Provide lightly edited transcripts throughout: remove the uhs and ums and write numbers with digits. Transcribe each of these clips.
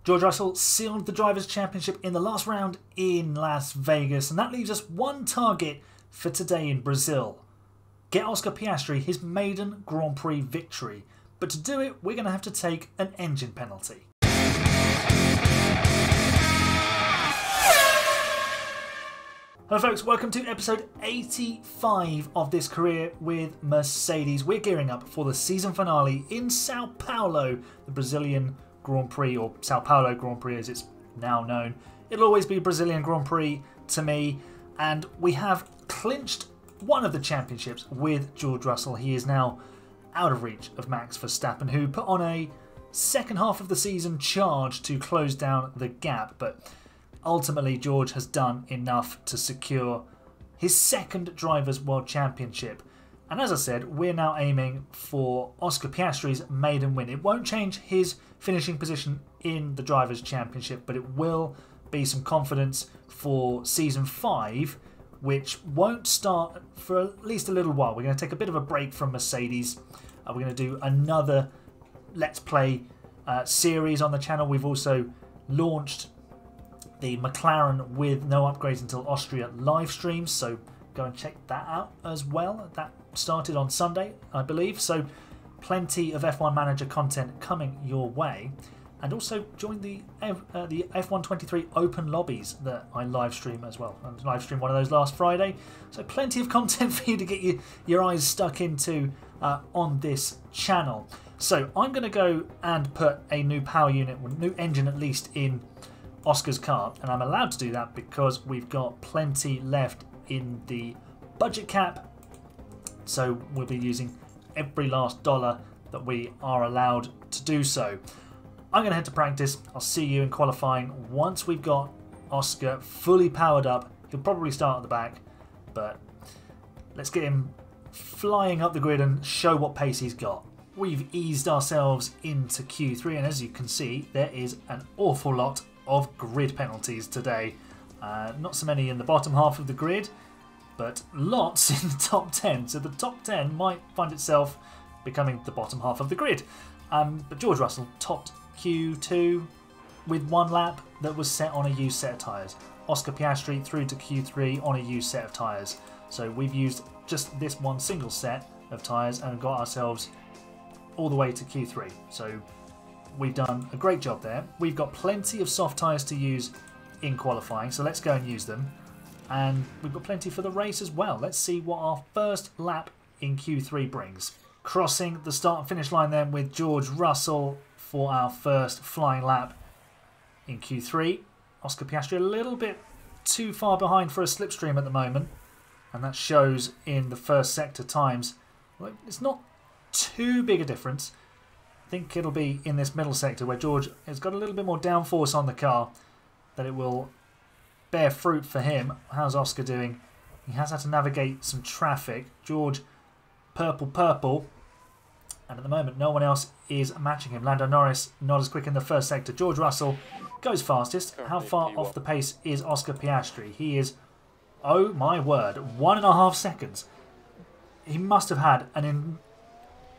George Russell sealed the Drivers' Championship in the last round in Las Vegas, and that leaves us one target for today in Brazil. Get Oscar Piastri his maiden Grand Prix victory, but to do it we're going to have to take an engine penalty. Hello folks, welcome to episode 85 of This Career with Mercedes. We're gearing up for the season finale in Sao Paulo, the Brazilian Grand Prix, or Sao Paulo Grand Prix as it's now known. It'll always be Brazilian Grand Prix to me, and we have clinched one of the championships with George Russell. He is now out of reach of Max Verstappen, who put on a second half of the season charge to close down the gap, but ultimately George has done enough to secure his second Drivers' World Championship. And as I said, we're now aiming for Oscar Piastri's maiden win. It won't change his finishing position in the Drivers' Championship, but it will be some confidence for Season 5, which won't start for at least a little while. We're going to take a bit of a break from Mercedes. We're going to do another Let's Play series on the channel. We've also launched the McLaren with no upgrades until Austria live stream, so go and check that out as well. That started on Sunday, I believe, so plenty of F1 Manager content coming your way. And also join the F1 23 open lobbies that I live stream as well. I live streamed one of those last Friday, so plenty of content for you to get your eyes stuck into on this channel. So I'm going to go and put a new power unit, or new engine at least, in Oscar's car, and I'm allowed to do that because we've got plenty left in the budget cap, so we'll be using every last dollar that we are allowed to do so. I'm going to head to practice. I'll see you in qualifying once we've got Oscar fully powered up. He'll probably start at the back, but let's get him flying up the grid and show what pace he's got. We've eased ourselves into Q3, and as you can see, there is an awful lot of grid penalties today. Not so many in the bottom half of the grid, but lots in the top 10. So the top 10 might find itself becoming the bottom half of the grid. But George Russell topped Q2 with one lap that was set on a used set of tyres. Oscar Piastri through to Q3 on a used set of tyres. So we've used just this one single set of tyres and got ourselves all the way to Q3. So we've done a great job there. We've got plenty of soft tyres to use in qualifying, so let's go and use them. And we've got plenty for the race as well. Let's see what our first lap in Q3 brings. Crossing the start and finish line then with George Russell for our first flying lap in Q3. Oscar Piastri a little bit too far behind for a slipstream at the moment, and that shows in the first sector times. Well, it's not too big a difference. I think it'll be in this middle sector where George has got a little bit more downforce on the car that it will bear fruit for him. How's Oscar doing? He has had to navigate some traffic. George, purple, and at the moment no one else is matching him. Lando Norris not as quick in the first sector. George Russell goes fastest. How far off the pace is Oscar Piastri? He is, oh my word, 1.5 seconds. He must have had an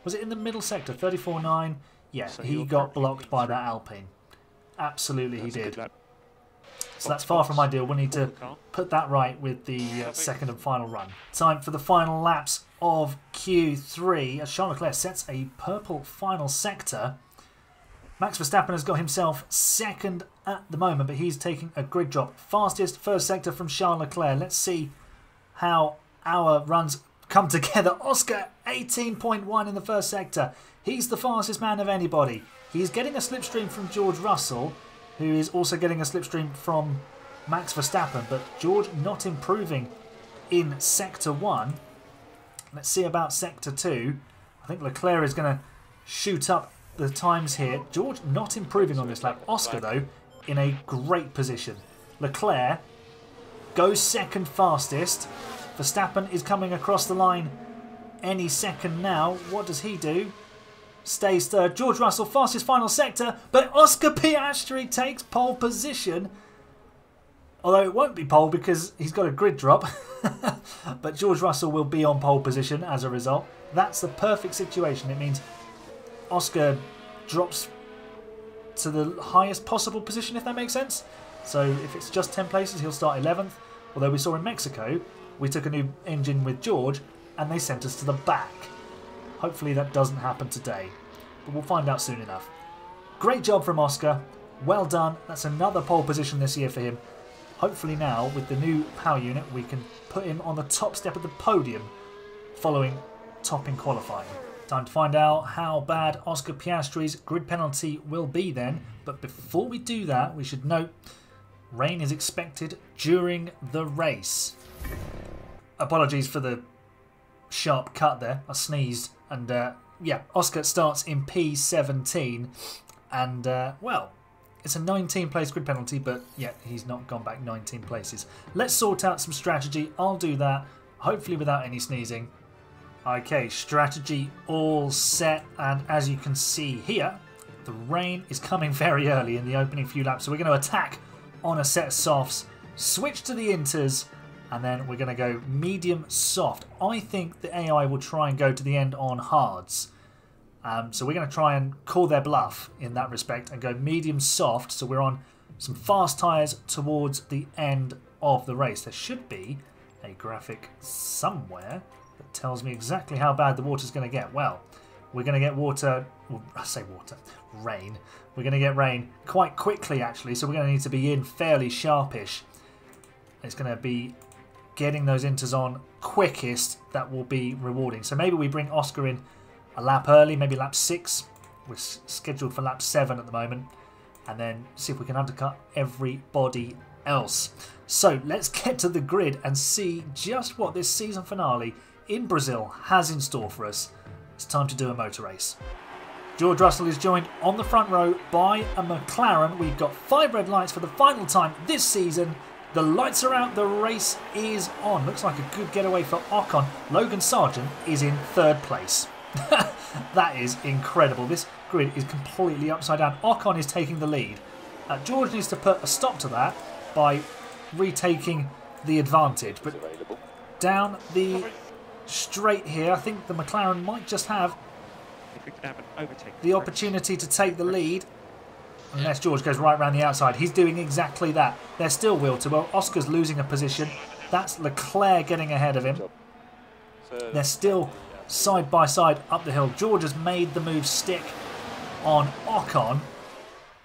was it in the middle sector, 34.9? Yeah, so he got blocked by that Alpine. Absolutely he did. So that's far from ideal. We'll need to put that right with the second and final run. Time for the final laps of Q3 as Charles Leclerc sets a purple final sector. Max Verstappen has got himself second at the moment, but he's taking a grid drop. Fastest first sector from Charles Leclerc. Let's see how our runs come together. Oscar 18.1 in the first sector. He's the fastest man of anybody. He's getting a slipstream from George Russell, who is also getting a slipstream from Max Verstappen, but George not improving in sector 1. Let's see about sector 2. I think Leclerc is going to shoot up the times here. George not improving on this lap. Oscar though in a great position. Leclerc goes second fastest. Verstappen is coming across the line any second now. What does he do? Stays third. George Russell, fastest final sector, but Oscar Piastri takes pole position. Although it won't be pole because he's got a grid drop. But George Russell will be on pole position as a result. That's the perfect situation. It means Oscar drops to the highest possible position, if that makes sense. So if it's just 10 places, he'll start 11th. Although we saw in Mexico, we took a new engine with George and they sent us to the back. Hopefully that doesn't happen today, but we'll find out soon enough. Great job from Oscar. Well done. That's another pole position this year for him. Hopefully now, with the new power unit, we can put him on the top step of the podium following topping qualifying. Time to find out how bad Oscar Piastri's grid penalty will be then. But before we do that, we should note rain is expected during the race. Apologies for the sharp cut there. I sneezed. And yeah, Oscar starts in P17. And, well, it's a 19 place grid penalty, but yeah, he's not gone back 19 places. Let's sort out some strategy. I'll do that, hopefully without any sneezing. Okay, strategy all set, and as you can see here, the rain is coming very early in the opening few laps, so we're going to attack on a set of softs, switch to the inters, and then we're going to go medium soft. I think the AI will try and go to the end on hards, so we're going to try and call their bluff in that respect and go medium soft, so we're on some fast tyres towards the end of the race. There should be a graphic somewhere that tells me exactly how bad the water's going to get. Well, we're going to get water, well, I say water, rain. We're going to get rain quite quickly actually, so we're going to need to be in fairly sharpish. It's going to be getting those inters on quickest that will be rewarding. So maybe we bring Oscar in a lap early, maybe lap 6. We're scheduled for lap 7 at the moment. And then see if we can undercut everybody else. So let's get to the grid and see just what this season finale in Brazil has in store for us. It's time to do a motor race. George Russell is joined on the front row by a McLaren. We've got 5 red lights for the final time this season. The lights are out, the race is on. Looks like a good getaway for Ocon. Logan Sargent is in 3rd place. That is incredible. This grid is completely upside down. Ocon is taking the lead. George needs to put a stop to that by retaking the advantage. But down the straight here, I think the McLaren might just have the opportunity to take the lead. Unless George goes right around the outside. He's doing exactly that. They're still wheel to wheel. Oscar's losing a position. That's Leclerc getting ahead of him. They're still side by side up the hill. George has made the move stick on Ocon.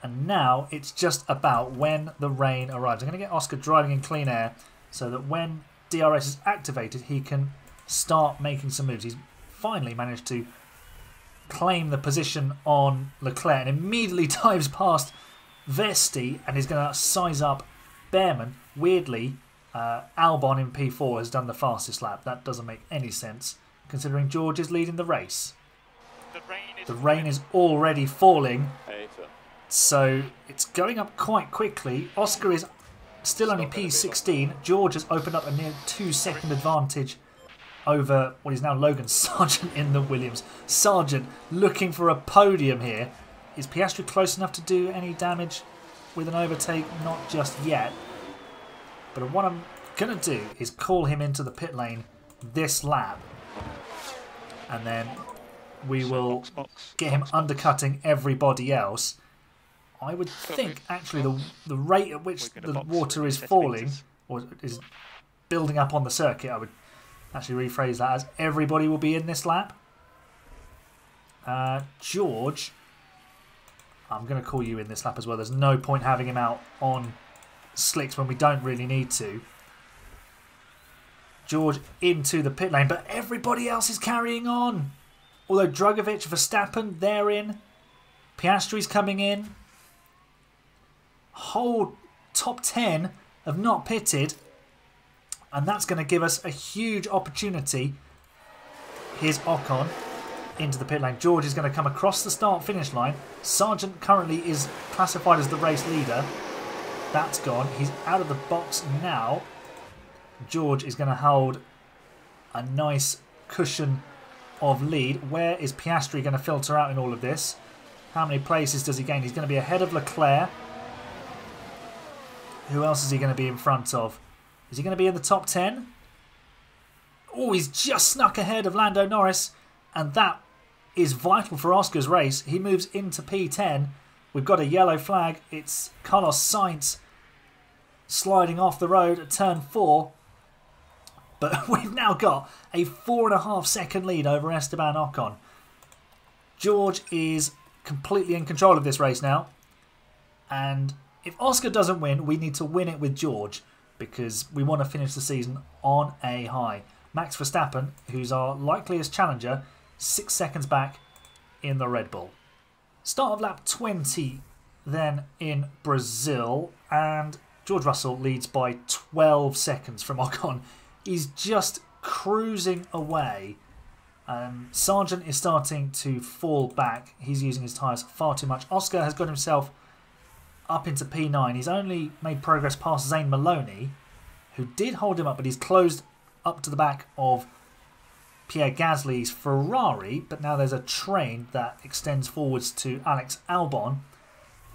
And now it's just about when the rain arrives. I'm going to get Oscar driving in clean air so that when DRS is activated, he can start making some moves. He's finally managed to claim the position on Leclerc and immediately dives past Vesti and is going to size up Behrman. Weirdly, Albon in P4 has done the fastest lap. That doesn't make any sense considering George is leading the race. The rain is already falling, so it's going up quite quickly. Oscar is still only P16. George has opened up a near 2-second advantage over what is now Logan Sargent in the Williams. Sargent looking for a podium here. Is Piastri close enough to do any damage with an overtake? Not just yet. But what I'm going to do is call him into the pit lane this lap. And then we will get him undercutting everybody else. I would think actually the rate at which the water is falling, or is building up on the circuit, I would actually rephrase that as everybody will be in this lap. George, I'm going to call you in this lap as well. There's no point having him out on slicks when we don't really need to. George into the pit lane, but everybody else is carrying on. Although Drugovich, Verstappen, they're in. Piastri's coming in. Whole top 10 have not pitted. And that's going to give us a huge opportunity. Here's Ocon into the pit lane. George is going to come across the start-finish line. Sargent currently is classified as the race leader. That's gone. He's out of the box now. George is going to hold a nice cushion of lead. Where is Piastri going to filter out in all of this? How many places does he gain? He's going to be ahead of Leclerc. Who else is he going to be in front of? Is he going to be in the top 10? Oh, he's just snuck ahead of Lando Norris. And that is vital for Oscar's race. He moves into P10. we've got a yellow flag. It's Carlos Sainz sliding off the road at turn 4. But we've now got a 4.5 second lead over Esteban Ocon. George is completely in control of this race now. And if Oscar doesn't win, we need to win it with George, because we want to finish the season on a high. Max Verstappen, who's our likeliest challenger, 6 seconds back in the Red Bull. Start of lap 20 then in Brazil, and George Russell leads by 12 seconds from Ocon. He's just cruising away. Sargent is starting to fall back. He's using his tyres far too much. Oscar has got himself up into P9. He's only made progress past Zane Maloney, who did hold him up, but he's closed up to the back of Pierre Gasly's Ferrari. But now there's a train that extends forwards to Alex Albon,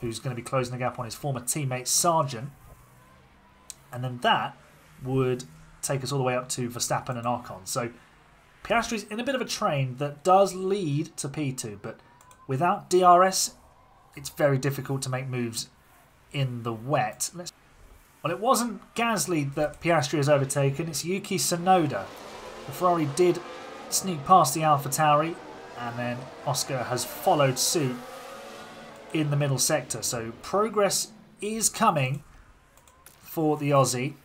who's going to be closing the gap on his former teammate Sargent. And then that would take us all the way up to Verstappen and Ocon. So Piastri's in a bit of a train that does lead to P2, but without DRS, it's very difficult to make moves in the wet. Well, it wasn't Gasly that Piastri has overtaken, it's Yuki Tsunoda. The Ferrari did sneak past the AlphaTauri, and then Oscar has followed suit in the middle sector. So progress is coming for the Aussie.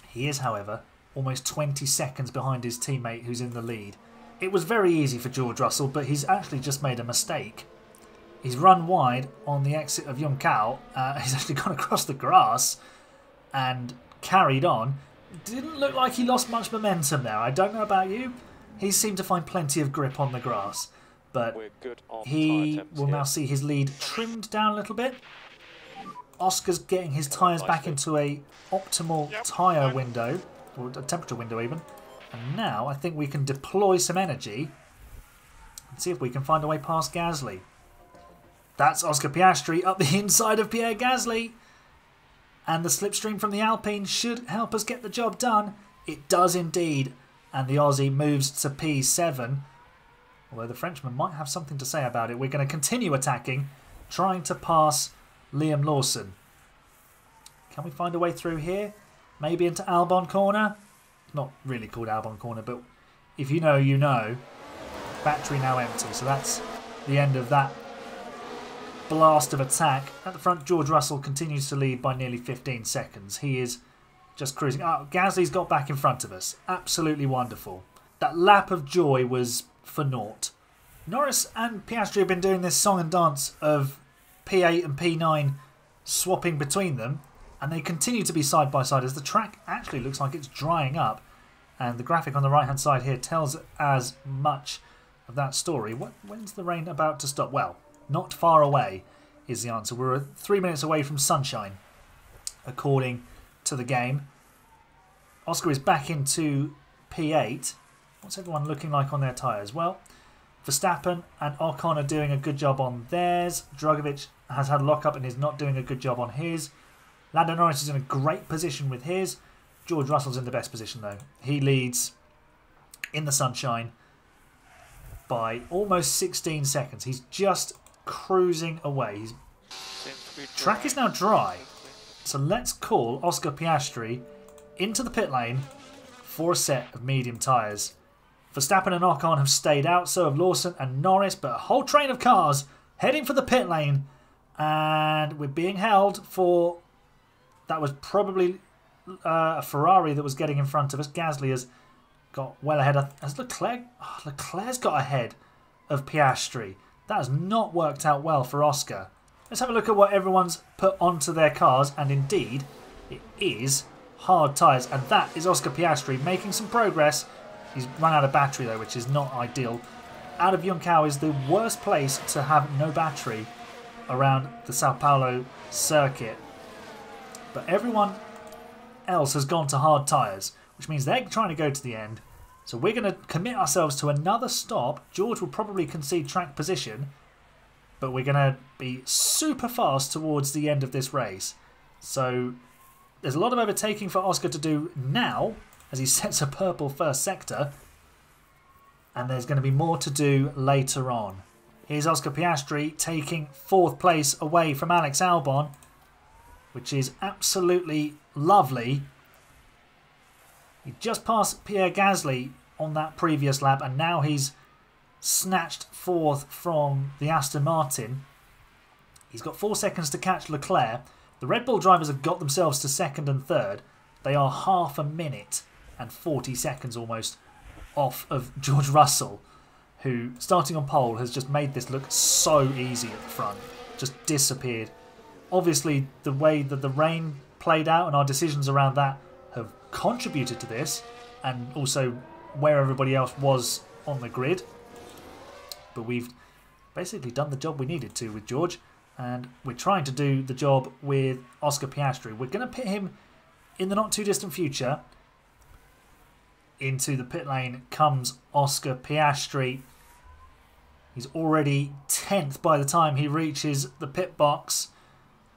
He is, however, almost 20 seconds behind his teammate who's in the lead. It was very easy for George Russell, but he's actually just made a mistake. He's run wide on the exit of Yuncao. He's actually gone across the grass and carried on. Didn't look like he lost much momentum there. I don't know about you. He seemed to find plenty of grip on the grass. But he will now see his lead trimmed down a little bit. Oscar's getting his tyres back into a optimal tyre window, or a temperature window even. And now I think we can deploy some energy and see if we can find a way past Gasly. That's Oscar Piastri up the inside of Pierre Gasly. And the slipstream from the Alpine should help us get the job done. It does indeed. And the Aussie moves to P7. Although the Frenchman might have something to say about it. We're going to continue attacking, trying to pass Liam Lawson. Can we find a way through here? Maybe into Albon Corner? Not really called Albon Corner, but if you know, you know. Battery now empty, so that's the end of that blast of attack. At the front, George Russell continues to lead by nearly 15 seconds. He is just cruising. Oh, Gasly's got back in front of us. Absolutely wonderful. That lap of joy was for naught. Norris and Piastri have been doing this song and dance of P8 and P9 swapping between them, and they continue to be side by side as the track actually looks like it's drying up, and the graphic on the right hand side here tells as much of that story. When's the rain about to stop? Well, not far away is the answer. We're 3 minutes away from sunshine according to the game. Oscar is back into P8. What's everyone looking like on their tyres? Well, Verstappen and Ocon are doing a good job on theirs. Drugovich has had a lock-up and is not doing a good job on his. Lando Norris is in a great position with his. George Russell's in the best position though. He leads in the sunshine by almost 16 seconds. He's just cruising away. Track is now dry. So let's call Oscar Piastri into the pit lane for a set of medium tyres. Verstappen and Ocon have stayed out, so have Lawson and Norris, but a whole train of cars heading for the pit lane, and we're being held for... That was probably a Ferrari that was getting in front of us. Gasly has got well ahead. Has Leclerc? Oh, Leclerc's got ahead of Piastri. That has not worked out well for Oscar. Let's have a look at what everyone's put onto their cars, and indeed, it is hard tyres, and that is Oscar Piastri making some progress. He's run out of battery though, which is not ideal. Out of Yuncao is the worst place to have no battery around the Sao Paulo circuit. But everyone else has gone to hard tyres, which means they're trying to go to the end. So we're going to commit ourselves to another stop. George will probably concede track position, but we're going to be super fast towards the end of this race. So there's a lot of overtaking for Oscar to do now, as he sets a purple first sector, and there's going to be more to do later on. Here's Oscar Piastri taking 4th place away from Alex Albon, which is absolutely lovely. He just passed Pierre Gasly on that previous lap, and now he's snatched 4th from the Aston Martin. He's got 4 seconds to catch Leclerc. The Red Bull drivers have got themselves to 2nd and 3rd. They are half a minute and 40 seconds almost off of George Russell, who, starting on pole, has just made this look so easy at the front. Just disappeared. Obviously, the way that the rain played out and our decisions around that have contributed to this, and also where everybody else was on the grid. But we've basically done the job we needed to with George, and we're trying to do the job with Oscar Piastri. We're going to pit him in the not too distant future. Into the pit lane comes Oscar Piastri. He's already 10th by the time he reaches the pit box.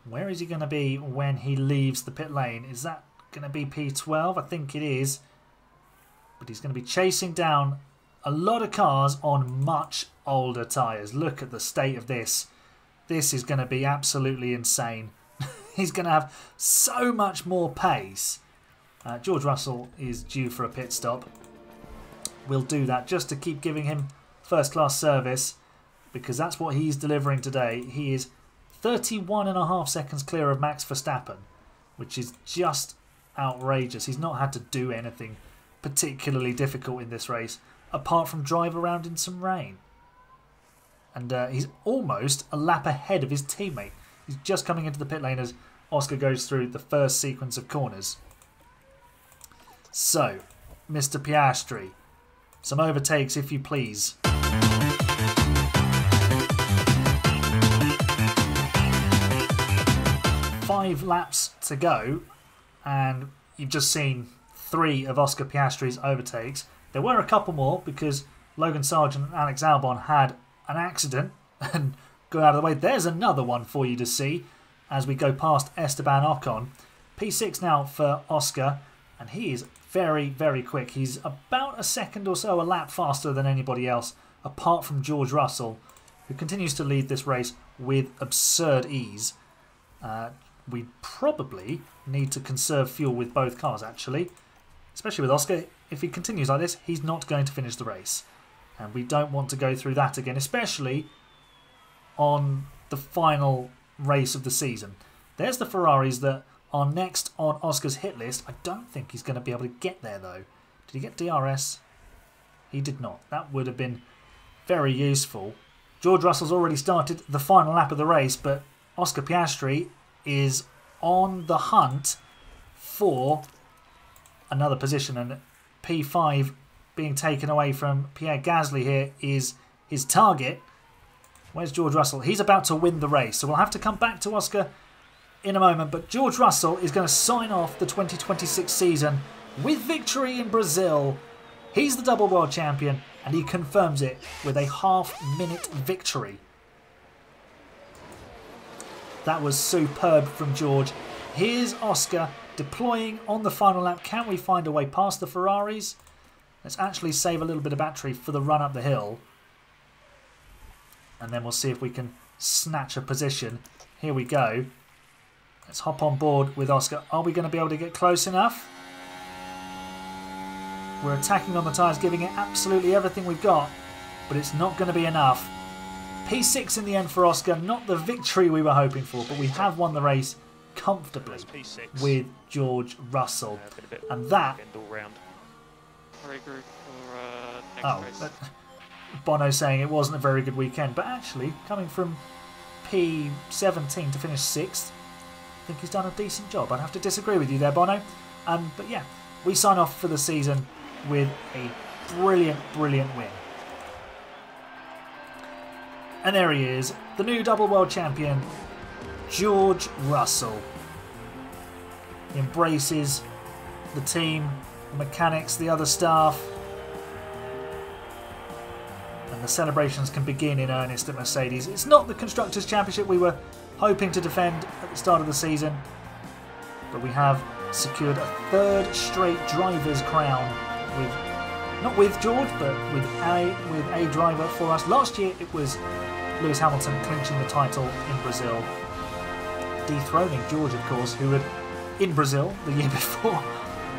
Where is he going to be when he leaves the pit lane? Is that going to be P12? I think it is. But he's going to be chasing down a lot of cars on much older tyres. Look at the state of this. This is going to be absolutely insane. He's going to have so much more pace. George Russell is due for a pit stop. We'll do that just to keep giving him first-class service, because that's what he's delivering today. He is 31.5 seconds clear of Max Verstappen, which is just outrageous. He's not had to do anything particularly difficult in this race, apart from drive around in some rain. And he's almost a lap ahead of his teammate. He's just coming into the pit lane as Oscar goes through the first sequence of corners. So, Mr. Piastri, some overtakes if you please. 5 laps to go, and you've just seen 3 of Oscar Piastri's overtakes. There were a couple more because Logan Sargent and Alex Albon had an accident and got out of the way. There's another one for you to see as we go past Esteban Ocon. P6 now for Oscar, and he is very, very quick. He's about a second or so a lap faster than anybody else, apart from George Russell, who continues to lead this race with absurd ease. We probably need to conserve fuel with both cars, actually. Especially with Oscar. If he continues like this, he's not going to finish the race. And we don't want to go through that again, especially on the final race of the season. There's the Ferraris that are next on Oscar's hit list. I don't think he's going to be able to get there, though. Did he get DRS? He did not. That would have been very useful. George Russell's already started the final lap of the race, but Oscar Piastri is on the hunt for another position, and P5 being taken away from Pierre Gasly here is his target. Where's George Russell? He's about to win the race, so we'll have to come back to Oscar in a moment, but George Russell is going to sign off the 2026 season with victory in Brazil. He's the double world champion, and he confirms it with a half-minute victory. That was superb from George. Here's Oscar deploying on the final lap. Can we find a way past the Ferraris? Let's actually save a little bit of battery for the run up the hill. And then we'll see if we can snatch a position. Here we go. Let's hop on board with Oscar. Are we going to be able to get close enough? We're attacking on the tyres, giving it absolutely everything we've got. But it's not going to be enough. P6 in the end for Oscar. Not the victory we were hoping for, but we have won the race comfortably with George Russell. And that... Bono saying it wasn't a very good weekend, but actually coming from P17 to finish 6th, I think he's done a decent job. I'd have to disagree with you there, Bono. But yeah, we sign off for the season with a brilliant, brilliant win. And there he is, the new double world champion, George Russell. He embraces the team, the mechanics, the other staff. And the celebrations can begin in earnest at Mercedes. It's not the Constructors' Championship we were hoping to defend at the start of the season, but we have secured a 3rd straight driver's crown not with George, but with a driver for us. Last year it was Lewis Hamilton clinching the title in Brazil, dethroning George, of course, who had, in Brazil the year before,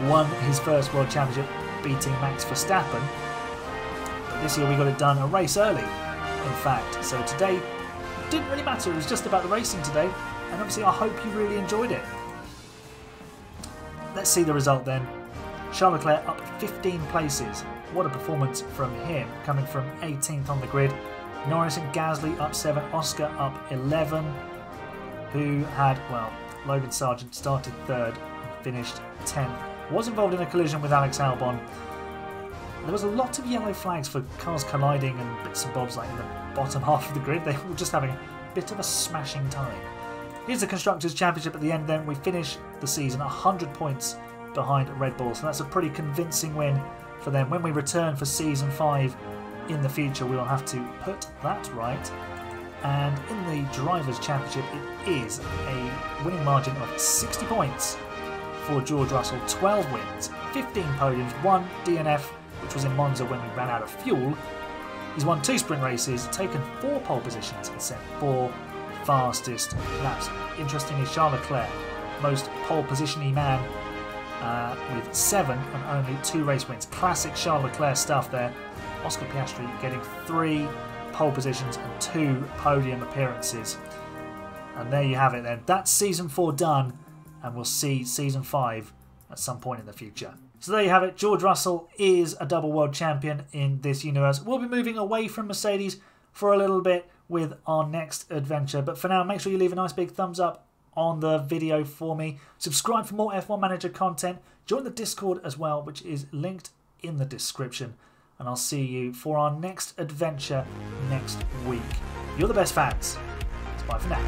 won his first World Championship, beating Max Verstappen. But this year we got it done a race early, in fact. So today didn't really matter, it was just about the racing today, and obviously I hope you really enjoyed it. Let's see the result then. Charles Leclerc up 15 places. What a performance from him, coming from 18th on the grid. Norris and Gasly up 7, Oscar up 11, who had, well, Logan Sargent started 3rd and finished 10th. Was involved in a collision with Alex Albon. There was a lot of yellow flags for cars colliding and bits and bobs like in the bottom half of the grid. They were just having a bit of a smashing time. Here's the Constructors' Championship at the end then. We finish the season 100 points behind Red Bull, so that's a pretty convincing win for them. When we return for Season 5 in the future, we will have to put that right. And in the Drivers' Championship, it is a winning margin of 60 points for George Russell. 12 wins, 15 podiums, 1 DNF, which was in Monza when we ran out of fuel. He's won 2 sprint races, taken 4 pole positions and set 4 fastest laps. Interestingly, Charles Leclerc, most pole position-y man, with 7 and only 2 race wins. Classic Charles Leclerc stuff there. Oscar Piastri getting 3 pole positions and 2 podium appearances. And there you have it then. That's Season 4 done, and we'll see Season 5 at some point in the future. So there you have it. George Russell is a double world champion in this universe. We'll be moving away from Mercedes for a little bit with our next adventure. But for now, make sure you leave a nice big thumbs up on the video for me. Subscribe for more F1 Manager content. Join the Discord as well, which is linked in the description. And I'll see you for our next adventure next week. You're the best fans. Bye for now.